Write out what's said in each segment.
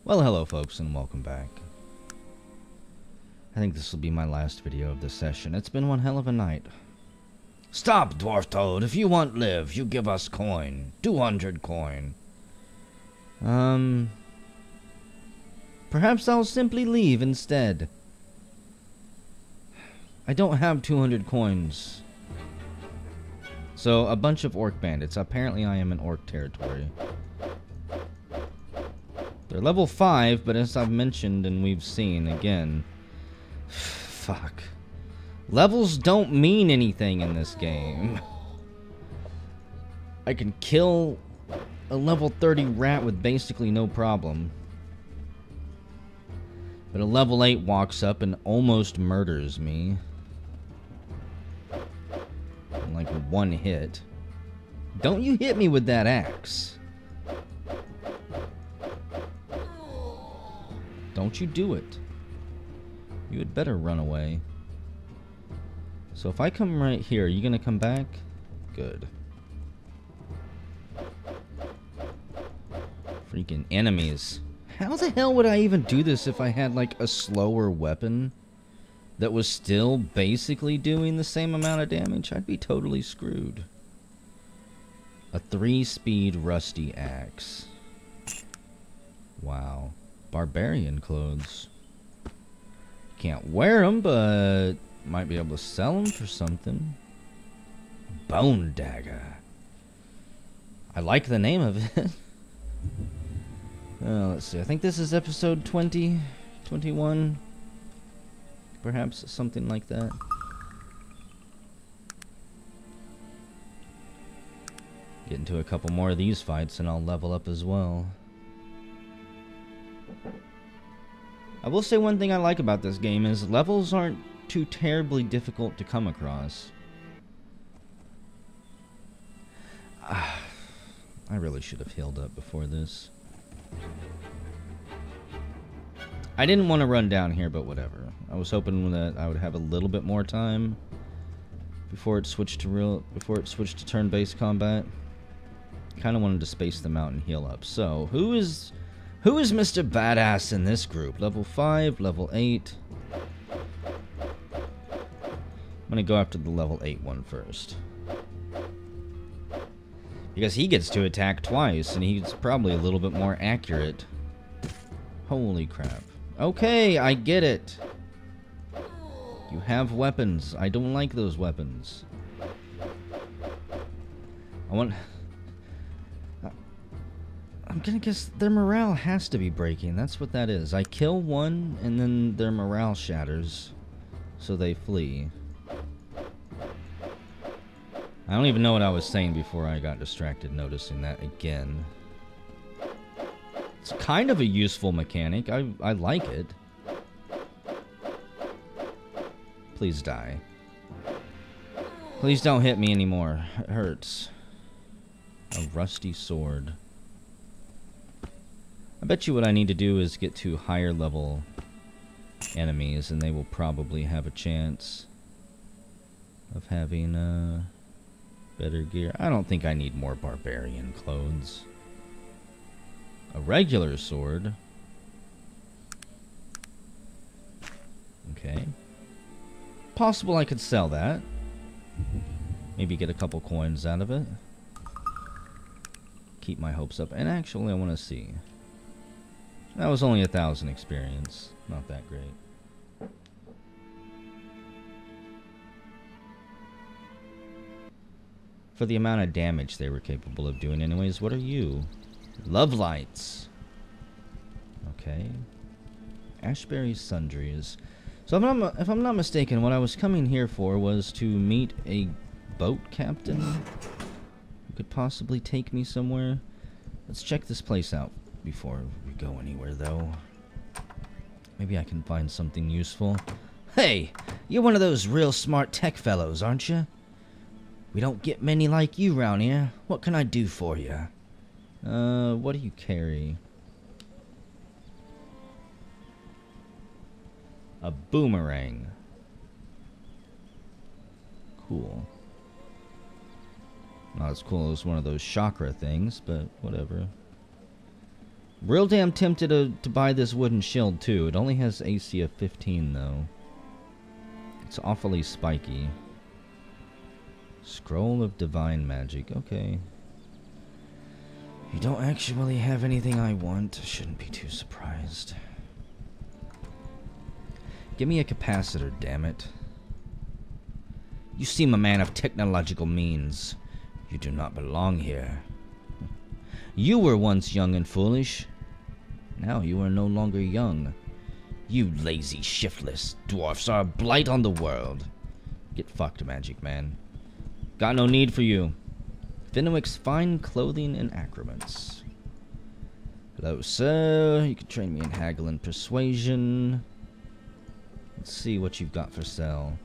Well, hello folks, and welcome back. I think this will be my last video of this session. It's been one hell of a night. Stop, Dwarf Toad. If you want live, you give us coin. 200 coin. Perhaps I'll simply leave instead. I don't have 200 coins. So, a bunch of orc bandits. Apparently I am in orc territory. They're level 5, but as I've mentioned and we've seen again... Fuck. Levels don't mean anything in this game. I can kill a level 30 rat with basically no problem. But a level 8 walks up and almost murders me. In like one hit. Don't you hit me with that axe. Don't you do it. You had better run away. So if I come right here, are you gonna come back? Good. Freaking enemies. How the hell would I even do this if I had like a slower weapon that was still basically doing the same amount of damage? I'd be totally screwed. A 3-speed rusty axe. Wow. Barbarian clothes. Can't wear them, but might be able to sell them for something. Bone dagger. I like the name of it. Let's see. I think this is episode 20, 21. Perhaps something like that. Get into a couple more of these fights and I'll level up as well. I will say one thing I like about this game is levels aren't too terribly difficult to come across. I really should have healed up before this. I didn't want to run down here, but whatever. I was hoping that I would have a little bit more time before it switched to turn-based combat. Kind of wanted to space them out and heal up. So, who is Mr. Badass in this group? Level 5, level 8. I'm gonna go after the level 8 one first. Because he gets to attack twice, and he's probably a little bit more accurate. Holy crap. Okay, I get it. You have weapons. I don't like those weapons. I'm gonna guess their morale has to be breaking. That's what that is. I kill one, and then their morale shatters. So they flee. I don't even know what I was saying before I got distracted noticing that again. It's kind of a useful mechanic. I like it. Please die. Please don't hit me anymore. It hurts. A rusty sword. I bet you what I need to do is get to higher level enemies, and they will probably have a chance of having better gear. I don't think I need more barbarian clothes. A regular sword. Okay. Possible I could sell that. Maybe get a couple coins out of it. Keep my hopes up. And actually, I want to see. That was only 1,000 experience. Not that great. For the amount of damage they were capable of doing anyways. What are you? Love lights. Okay. Ashbury sundries. So if I'm not mistaken, what I was coming here for was to meet a boat captain who could possibly take me somewhere. Let's check this place out before we go anywhere, though. Maybe I can find something useful. Hey, you're one of those real smart tech fellows, aren't you? We don't get many like you round here. What can I do for you? What do you carry? A boomerang. Cool. Not as cool as one of those chakra things, but whatever. Real damn tempted to buy this wooden shield too. It only has AC of 15 though. It's awfully spiky. Scroll of Divine Magic. Okay. You don't actually have anything I want. I shouldn't be too surprised. Give me a capacitor, damn it. You seem a man of technological means. You do not belong here. You were once young and foolish. Now you are no longer young. You lazy, shiftless dwarfs are a blight on the world. Get fucked, Magic Man. Got no need for you. Fenwick's fine clothing and accoutrements. Hello, sir. You can train me in haggle and persuasion. Let's see what you've got for sale.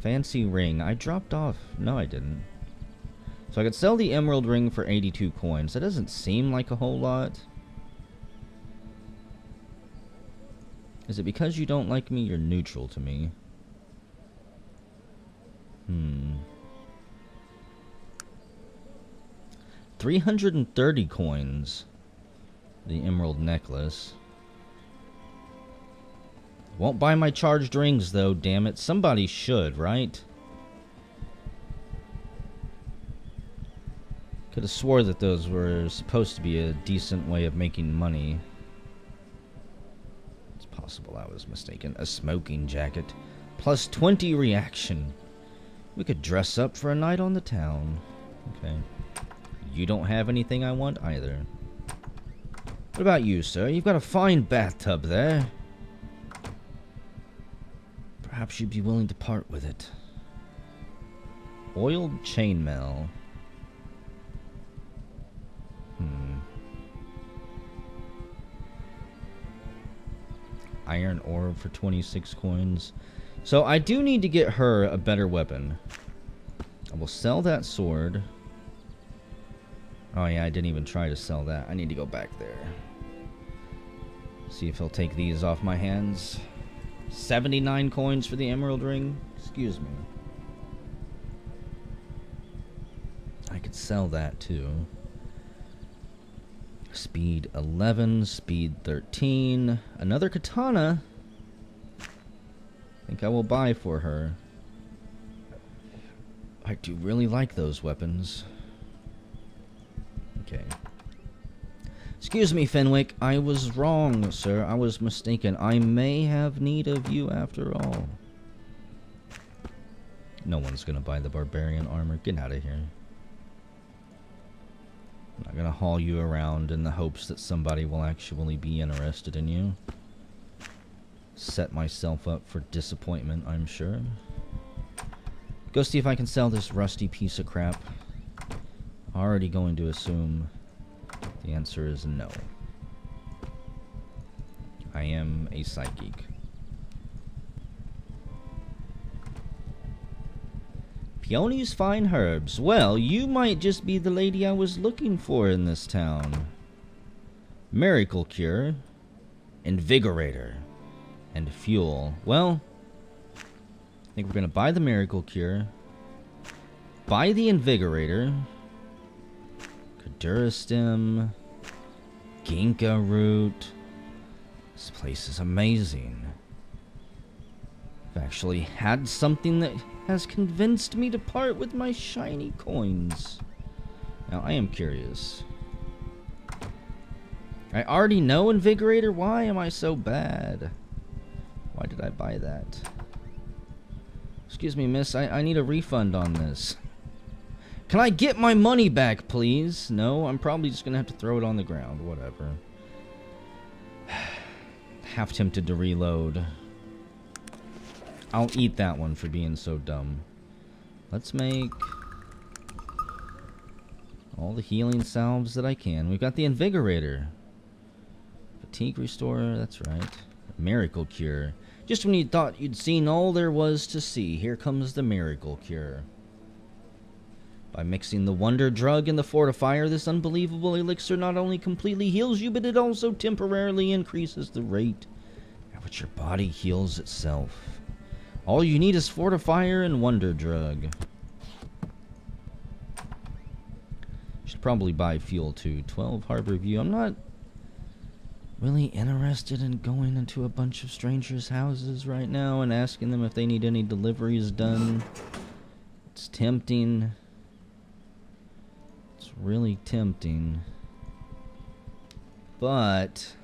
Fancy ring. I dropped off. No, I didn't. So I could sell the emerald ring for 82 coins. That doesn't seem like a whole lot. Is it because you don't like me? You're neutral to me. 330 coins. The emerald necklace. Won't buy my charged rings, though, damn it. Somebody should, right? Could have swore that those were supposed to be a decent way of making money. It's possible I was mistaken. A smoking jacket. Plus 20 reaction. We could dress up for a night on the town. Okay. You don't have anything I want either. What about you, sir? You've got a fine bathtub there. Perhaps you'd be willing to part with it. Oiled chainmail. Iron orb for 26 coins. So I do need to get her a better weapon. I will sell that sword. Oh yeah, I didn't even try to sell that. I need to go back there. See if he'll take these off my hands. 79 coins for the emerald ring? Excuse me. I could sell that too. Speed 11, speed 13. Another katana. I think I will buy for her. I do really like those weapons. Okay. Excuse me, Fenwick. I was wrong, sir. I was mistaken. I may have need of you after all. No one's gonna buy the barbarian armor. Get out of here. I'm not gonna haul you around in the hopes that somebody will actually be interested in you. Set myself up for disappointment, I'm sure. Go see if I can sell this rusty piece of crap. Already going to assume the answer is no. I am a psychic. Peony's fine herbs. Well, you might just be the lady I was looking for in this town. Miracle cure, invigorator, and fuel. Well, I think we're gonna buy the miracle cure, buy the invigorator, Caduristem, Ginkgo root. This place is amazing. I've actually had something that has convinced me to part with my shiny coins. Now, I am curious. I already know Invigorator. Why am I so bad? Why did I buy that? Excuse me, miss. I need a refund on this. Can I get my money back, please? No, I'm probably just going to have to throw it on the ground. Whatever. Half tempted to reload. I'll eat that one for being so dumb. Let's make all the healing salves that I can. We've got the Invigorator. Fatigue Restorer, that's right. Miracle Cure. Just when you thought you'd seen all there was to see, here comes the Miracle Cure. By mixing the Wonder Drug and the Fortifier, this unbelievable elixir not only completely heals you, but it also temporarily increases the rate at which your body heals itself. All you need is Fortifier and Wonder Drug. Should probably buy fuel too. 12 Harbor View. I'm not really interested in going into a bunch of strangers' houses right now and asking them if they need any deliveries done. It's tempting. It's really tempting. But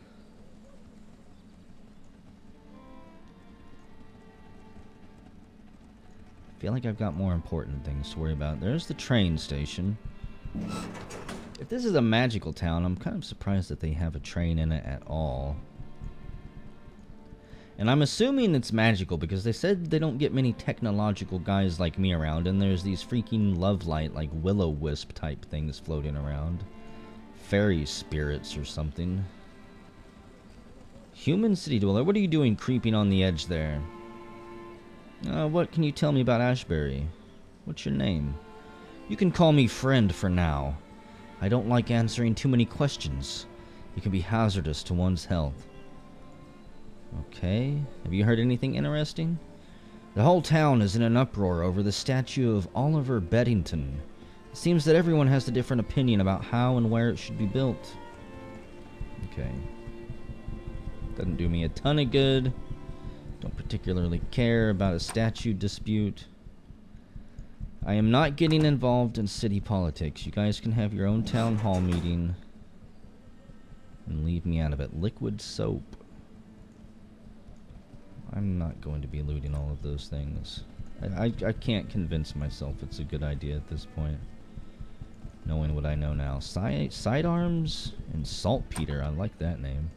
I feel like I've got more important things to worry about. There's the train station. If this is a magical town, I'm kind of surprised that they have a train in it at all. And I'm assuming it's magical because they said they don't get many technological guys like me around, and there's these freaking love light, like will-o-wisp type things floating around. Fairy spirits or something. Human city dweller, what are you doing creeping on the edge there? What can you tell me about Ashbury? What's your name? You can call me friend for now. I don't like answering too many questions. It can be hazardous to one's health. Okay. Have you heard anything interesting? The whole town is in an uproar over the statue of Oliver Beddington. It seems that everyone has a different opinion about how and where it should be built. Okay. Doesn't do me a ton of good. Don't particularly care about a statue dispute. I am not getting involved in city politics. You guys can have your own town hall meeting and leave me out of it. Liquid soap. I'm not going to be looting all of those things. I can't convince myself it's a good idea at this point, knowing what I know now. Sidearms and saltpeter. I like that name.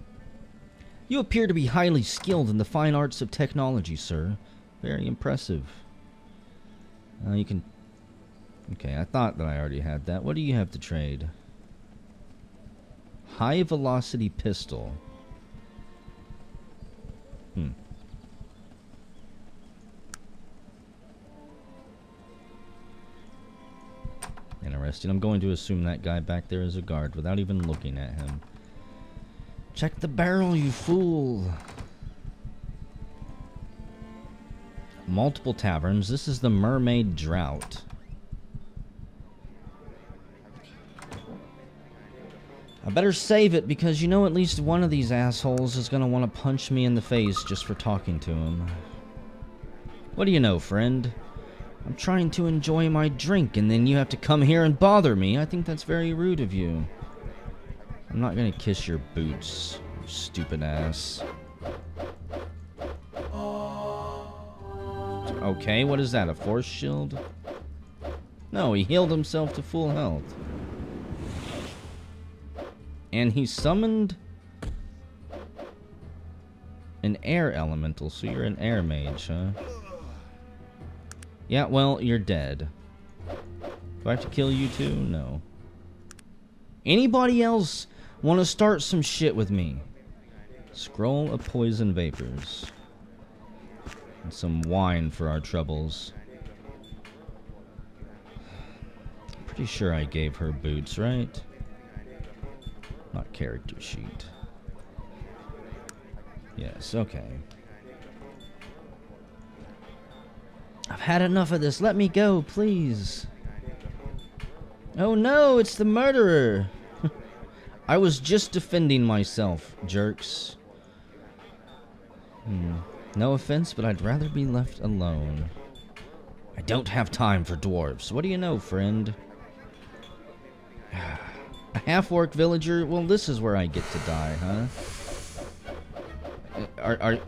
You appear to be highly skilled in the fine arts of technology, sir. Very impressive. You can... Okay, I thought that I already had that. What do you have to trade? High velocity pistol. Interesting. I'm going to assume that guy back there is a guard without even looking at him. Check the barrel, you fool. Multiple taverns. This is the Mermaid Drought. I better save it because you know at least one of these assholes is going to want to punch me in the face just for talking to him. What do you know, friend? I'm trying to enjoy my drink and then you have to come here and bother me. I think that's very rude of you. I'm not going to kiss your boots, you stupid ass. Okay, what is that, a force shield? No, he healed himself to full health. And he summoned an air elemental, so you're an air mage, huh? Yeah, well, you're dead. Do I have to kill you too? No. Anybody else want to start some shit with me? Scroll of poison vapors. And some wine for our troubles. Pretty sure I gave her boots, right? Not character sheet. Yes, okay. I've had enough of this. Let me go, please. Oh no, it's the murderer. I was just defending myself, jerks. No offense, but I'd rather be left alone. I don't have time for dwarves. What do you know, friend? A half-orc villager? Well, this is where I get to die, huh? Are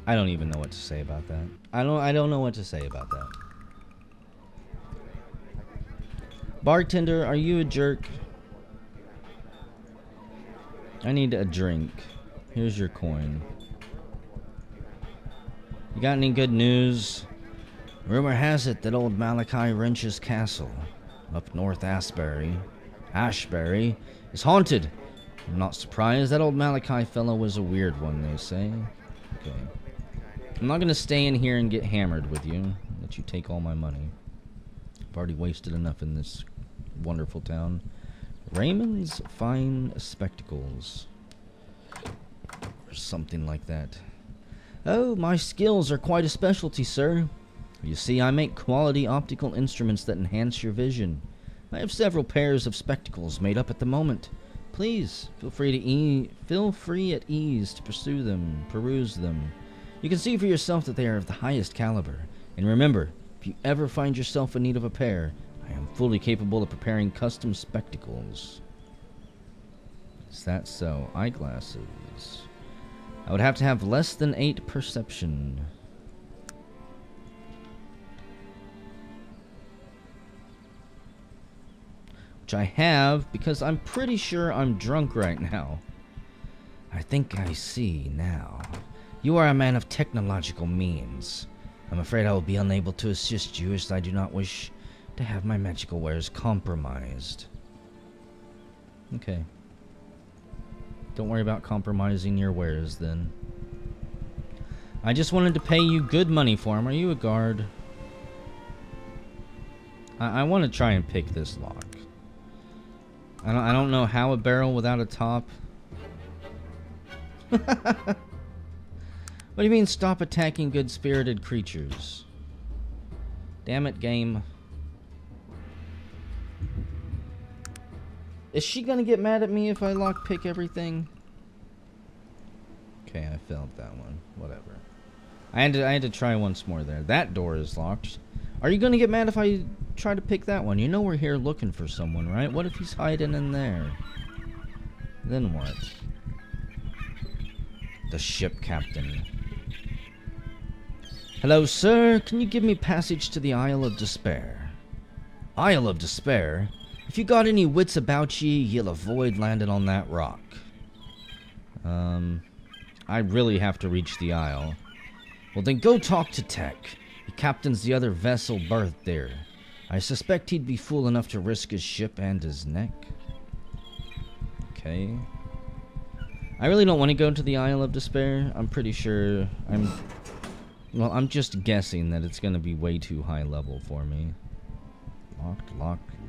I don't even know what to say about that. I don't know what to say about that. Bartender, are you a jerk? I need a drink. Here's your coin. You got any good news? Rumor has it that old Malachi Wrench's castle, up north Ashbury, is haunted. I'm not surprised. That old Malachi fellow was a weird one, they say. Okay. I'm not going to stay in here and get hammered with you. Let you take all my money. I've already wasted enough in this wonderful town. Raymond's Fine Spectacles. Or something like that. Oh, my skills are quite a specialty, sir. You see, I make quality optical instruments that enhance your vision. I have several pairs of spectacles made up at the moment. Please, feel free at ease to peruse them. You can see for yourself that they are of the highest caliber. And remember, if you ever find yourself in need of a pair, I am fully capable of preparing custom spectacles. Is that so? Eyeglasses. I would have to have less than 8 perception. Which I have, because I'm pretty sure I'm drunk right now. I think I see now. You are a man of technological means. I'm afraid I will be unable to assist you, as I do not wish to have my magical wares compromised. Okay. Don't worry about compromising your wares, then. I just wanted to pay you good money for them. Are you a guard? I want to try and pick this lock. I don't know how a barrel without a top. What do you mean stop attacking good-spirited creatures? Damn it, game. Is she gonna get mad at me if I lockpick everything? Okay, I failed that one. Whatever. I had to try once more there. That door is locked. Are you gonna get mad if I try to pick that one? You know we're here looking for someone, right? What if he's hiding in there? Then what? The ship captain. Hello, sir. Can you give me passage to the Isle of Despair? Isle of Despair? If you got any wits about ye, you'll avoid landing on that rock. I really have to reach the Isle. Well, then go talk to Tech. He captains the other vessel berthed there. I suspect he'd be fool enough to risk his ship and his neck. Okay. I really don't want to go to the Isle of Despair. I'm pretty sure well, I'm just guessing that it's going to be way too high level for me.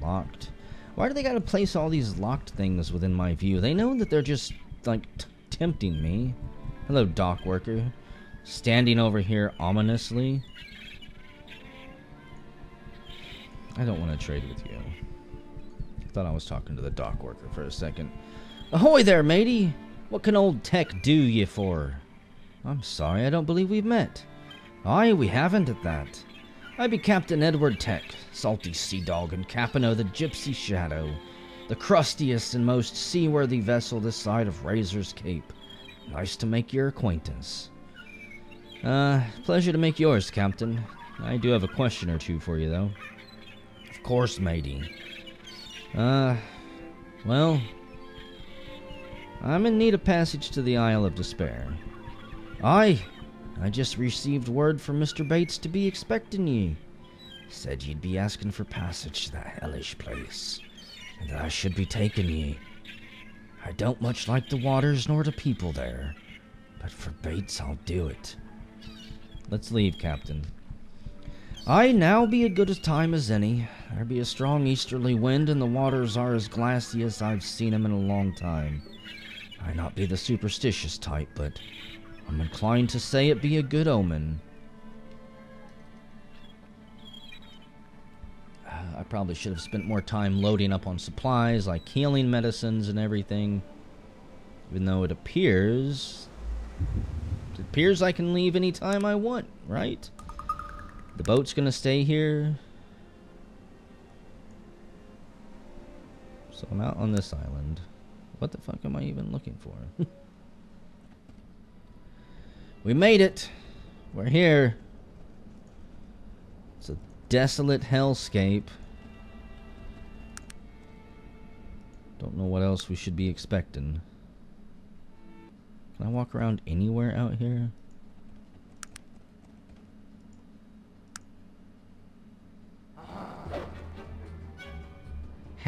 Locked. Why do they got to place all these locked things within my view? They know that they're just, like, tempting me. Hello, dock worker. Standing over here ominously. I don't want to trade with you. I thought I was talking to the dock worker for a second. Ahoy there, matey! What can old Tech do ye for? I'm sorry, I don't believe we've met. Aye, we haven't at that. I be Captain Edward Tech, salty sea dog and captain o' the Gypsy Shadow, the crustiest and most seaworthy vessel this side of Razor's Cape. Nice to make your acquaintance. Pleasure to make yours, Captain. I do have a question or two for you, though. Of course, matey. Well, I'm in need of passage to the Isle of Despair. Aye, I just received word from Mr. Bates to be expecting ye. Said ye'd be asking for passage to that hellish place, and that I should be taking ye. I don't much like the waters nor the people there, but for Bates I'll do it. Let's leave, Captain. Aye, now be a good a time as any. There be a strong easterly wind, and the waters are as glassy as I've seen 'em in a long time. I not be the superstitious type, but I'm inclined to say it be a good omen. I probably should have spent more time loading up on supplies, like healing medicines and everything. Even though it appears I can leave anytime I want, right? The boat's gonna stay here. So I'm out on this island. What the fuck am I even looking for? We made it. We're here. It's a desolate hellscape. Don't know what else we should be expecting. Can I walk around anywhere out here?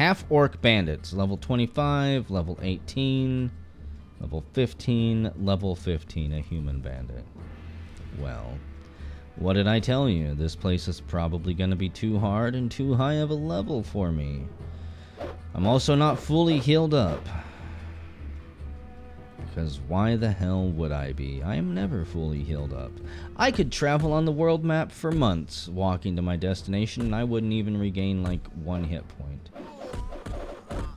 half-orc bandits. Level 25, level 18, level 15, level 15. A human bandit. Well, what did I tell you? This place is probably going to be too hard and too high of a level for me. I'm also not fully healed up. Because why the hell would I be? I am never fully healed up. I could travel on the world map for months walking to my destination and I wouldn't even regain like 1 hit point.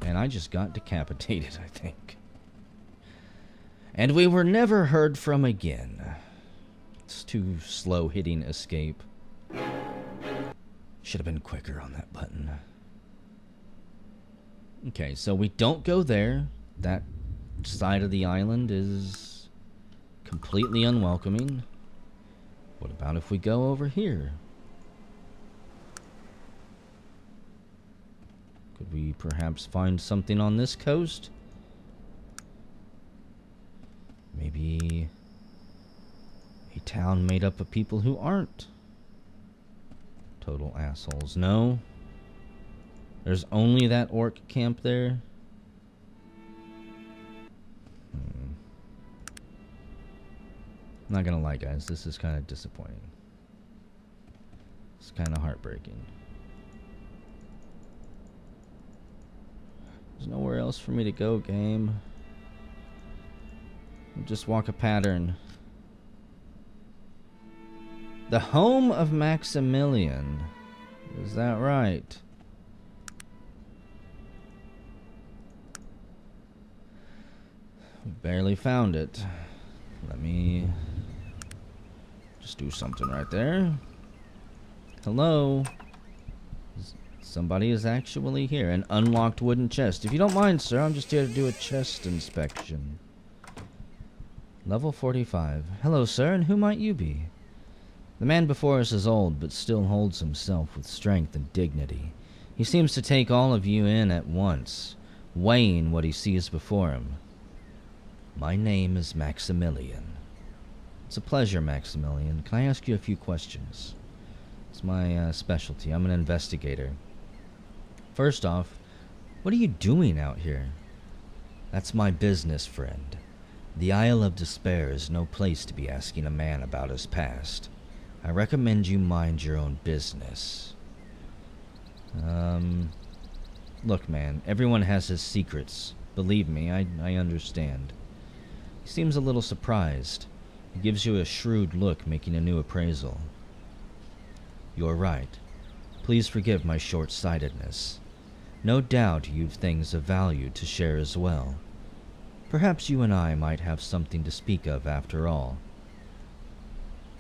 And I just got decapitated, I think. And we were never heard from again. It's too slow hitting escape. Should have been quicker on that button. Okay, so we don't go there. That side of the island is completely unwelcoming. What about if we go over here? Could we perhaps find something on this coast? Maybe a town made up of people who aren't total assholes. No? There's only that orc camp there? I'm not gonna lie, guys, this is kind of disappointing. It's kind of heartbreaking. There's nowhere else for me to go, game. Just walk a pattern. The home of Maximilian. Is that right? We barely found it. Let me just do something right there. Hello? Somebody is actually here. An unlocked wooden chest. If you don't mind, sir, I'm just here to do a chest inspection. Level 45. Hello, sir, and who might you be? The man before us is old, but still holds himself with strength and dignity. He seems to take all of you in at once, weighing what he sees before him. My name is Maximilian. It's a pleasure, Maximilian. Can I ask you a few questions? It's my specialty. I'm an investigator. First off, what are you doing out here? That's my business, friend. The Isle of Despair is no place to be asking a man about his past. I recommend you mind your own business. Look, man, everyone has his secrets. Believe me, I understand. He seems a little surprised. He gives you a shrewd look, making a new appraisal. You're right. Please forgive my short-sightedness. No doubt you've things of value to share as well. Perhaps you and I might have something to speak of after all.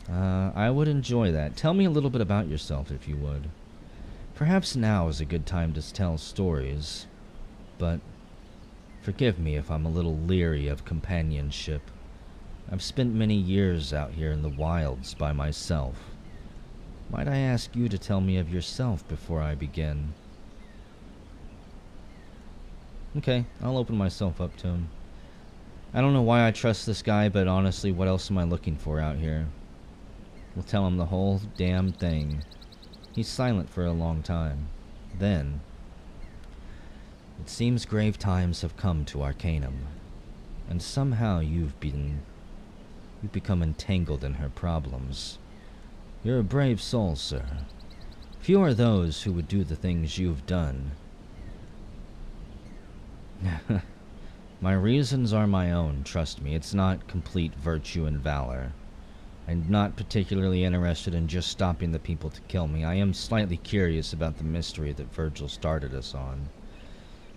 I would enjoy that. Tell me a little bit about yourself, if you would. Perhaps now is a good time to tell stories, but forgive me if I'm a little leery of companionship. I've spent many years out here in the wilds by myself. Might I ask you to tell me of yourself before I begin? Okay, I'll open myself up to him. I don't know why I trust this guy, but honestly, what else am I looking for out here? We'll tell him the whole damn thing. He's silent for a long time. Then, it seems grave times have come to Arcanum, and somehow you've become entangled in her problems. You're a brave soul, sir. Few are those who would do the things you've done. My reasons are my own, trust me. It's not complete virtue and valor. I'm not particularly interested in just stopping the people to kill me. I am slightly curious about the mystery that Virgil started us on.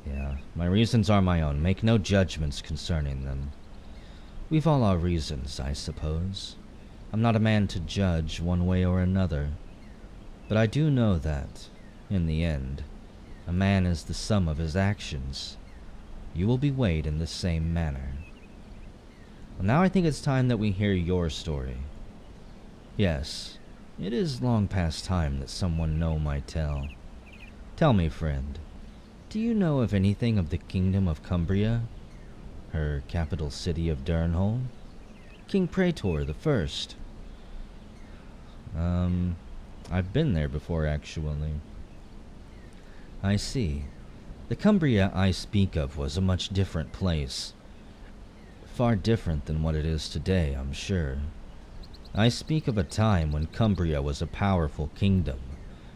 Yeah, my reasons are my own. Make no judgments concerning them. We've all our reasons, I suppose. I'm not a man to judge one way or another. But I do know that, in the end, a man is the sum of his actions. You will be weighed in the same manner. Well, now I think it's time that we hear your story. Yes, it is long past time that someone know my tale. Tell me, friend, do you know of anything of the kingdom of Cumbria? Her capital city of Durnholm? King Praetor the First. I've been there before, actually. I see. The Cumbria I speak of was a much different place. Far different than what it is today, I'm sure. I speak of a time when Cumbria was a powerful kingdom,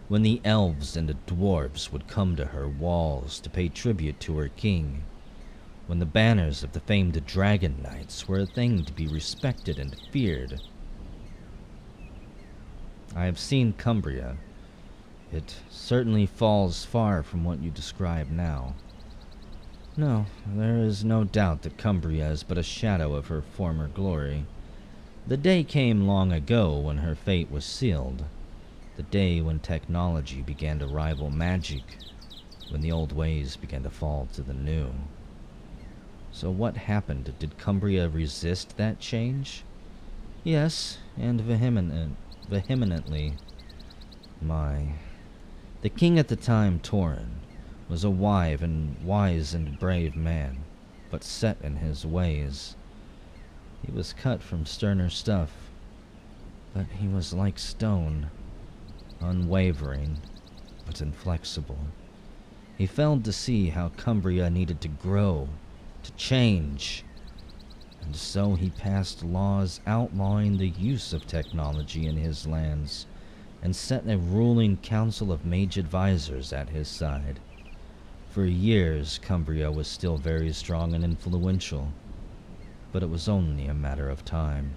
when the elves and the dwarves would come to her walls to pay tribute to her king, when the banners of the famed dragon knights were a thing to be respected and feared. I have seen Cumbria. It certainly falls far from what you describe now. No, there is no doubt that Cumbria is but a shadow of her former glory. The day came long ago when her fate was sealed. The day when technology began to rival magic, when the old ways began to fall to the new. So what happened? Did Cumbria resist that change? Yes, and vehemently. The king at the time, Torin, was a wise and brave man, but set in his ways. He was cut from sterner stuff, but he was like stone, unwavering, but inflexible. He failed to see how Cumbria needed to grow, to change, and so he passed laws outlawing the use of technology in his lands, and set a ruling council of mage advisors at his side. For years, Cumbria was still very strong and influential, but it was only a matter of time.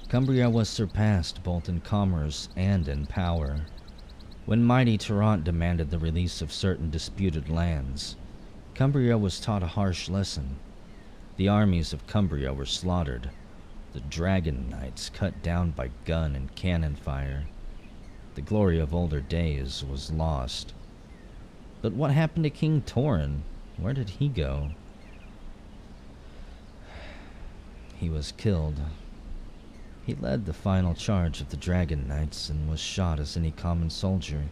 Cumbria was surpassed both in commerce and in power. When mighty Tarant demanded the release of certain disputed lands, Cumbria was taught a harsh lesson. The armies of Cumbria were slaughtered, the dragon knights cut down by gun and cannon fire. The glory of older days was lost. But what happened to King Torin? Where did he go? He was killed. He led the final charge of the dragon knights and was shot as any common soldier,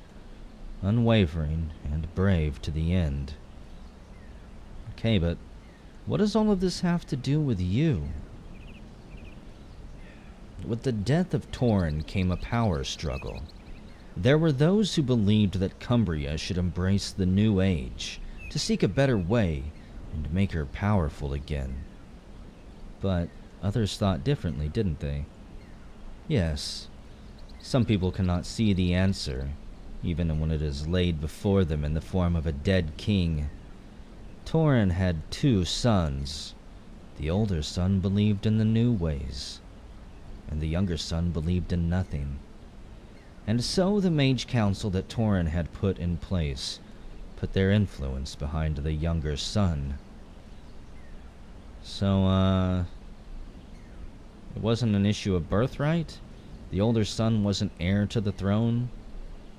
unwavering and brave to the end. Okay, but what does all of this have to do with you? With the death of Torin came a power struggle. There were those who believed that Cumbria should embrace the new age, to seek a better way and make her powerful again. But others thought differently, didn't they? Yes, some people cannot see the answer, even when it is laid before them in the form of a dead king. Torin had 2 sons. The older son believed in the new ways, and the younger son believed in nothing. And so the mage council that Torin had put in place put their influence behind the younger son. So, it wasn't an issue of birthright? The older son wasn't heir to the throne,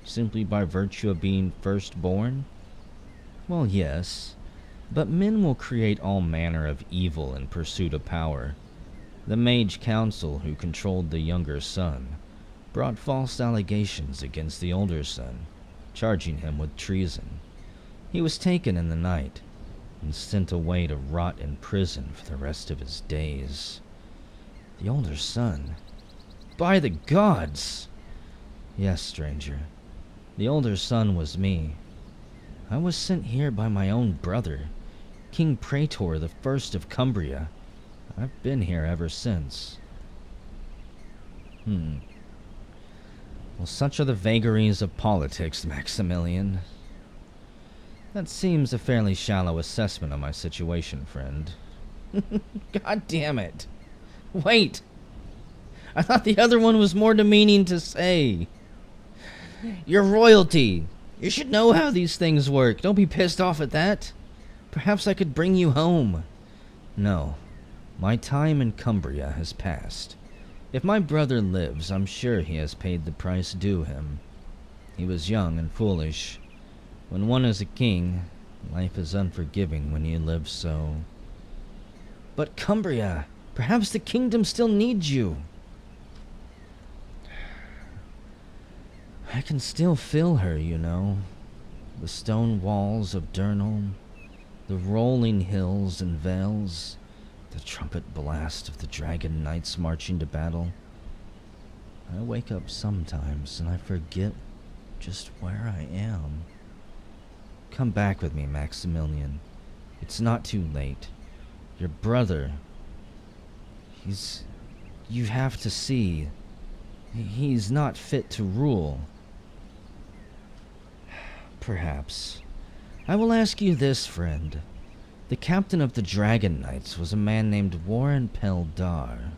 simply by virtue of being firstborn? Well, yes, but men will create all manner of evil in pursuit of power. The mage council, who controlled the younger son, brought false allegations against the older son, charging him with treason. He was taken in the night and sent away to rot in prison for the rest of his days. The older son? By the gods! Yes, stranger. The older son was me. I was sent here by my own brother, King Praetor the First of Cumbria. I've been here ever since. Well, such are the vagaries of politics, Maximilian. That seems a fairly shallow assessment of my situation, friend. God damn it. Wait! I thought the other one was more demeaning to say. You're royalty. You should know how these things work. Don't be pissed off at that. Perhaps I could bring you home. No. My time in Cumbria has passed. If my brother lives, I'm sure he has paid the price due him. He was young and foolish. When one is a king, life is unforgiving when you live so. But Cumbria, perhaps the kingdom still needs you. I can still feel her, you know. The stone walls of Durnholm, the rolling hills and vales, the trumpet blast of the dragon knights marching to battle. I wake up sometimes and I forget just where I am. Come back with me, Maximilian. It's not too late. Your brother... You have to see... He's not fit to rule. Perhaps. I will ask you this, friend. The captain of the Dragon Knights was a man named Warren Peldar.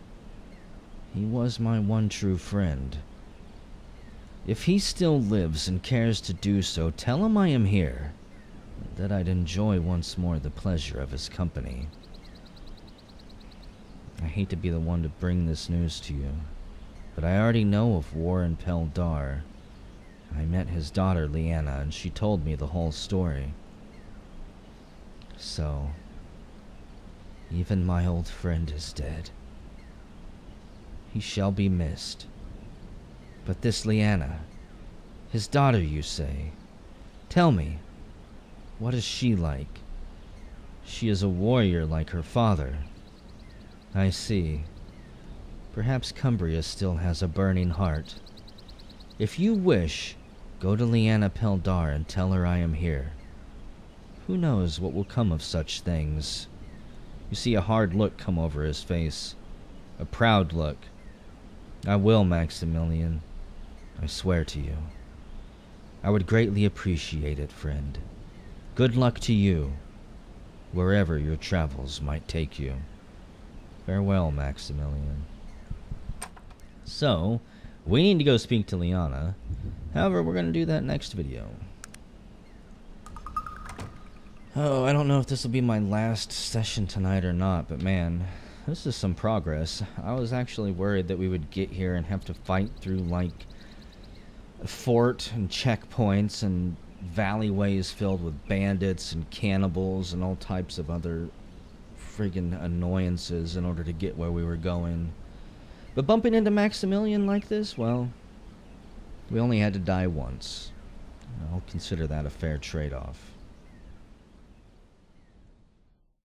He was my one true friend. If he still lives and cares to do so, tell him I am here, that I'd enjoy once more the pleasure of his company. I hate to be the one to bring this news to you, but I already know of Warren Peldar. I met his daughter, Lyanna, and she told me the whole story. So, even my old friend is dead. He shall be missed. But this Lyanna, his daughter, you say? Tell me, what is she like? She is a warrior like her father. I see. Perhaps Cumbria still has a burning heart. If you wish, go to Lyanna Peldar and tell her I am here. Who knows what will come of such things? You see a hard look come over his face. A proud look. I will, Maximilian. I swear to you. I would greatly appreciate it, friend. Good luck to you, wherever your travels might take you. Farewell, Maximilian. So, we need to go speak to Lyanna. However, we're going to do that next video. Oh, I don't know if this will be my last session tonight or not, but man, this is some progress. I was actually worried that we would get here and have to fight through, like, a fort and checkpoints and valleyways filled with bandits and cannibals and all types of other friggin' annoyances in order to get where we were going. But bumping into Maximilian like this, well, we only had to die once. I'll consider that a fair trade-off.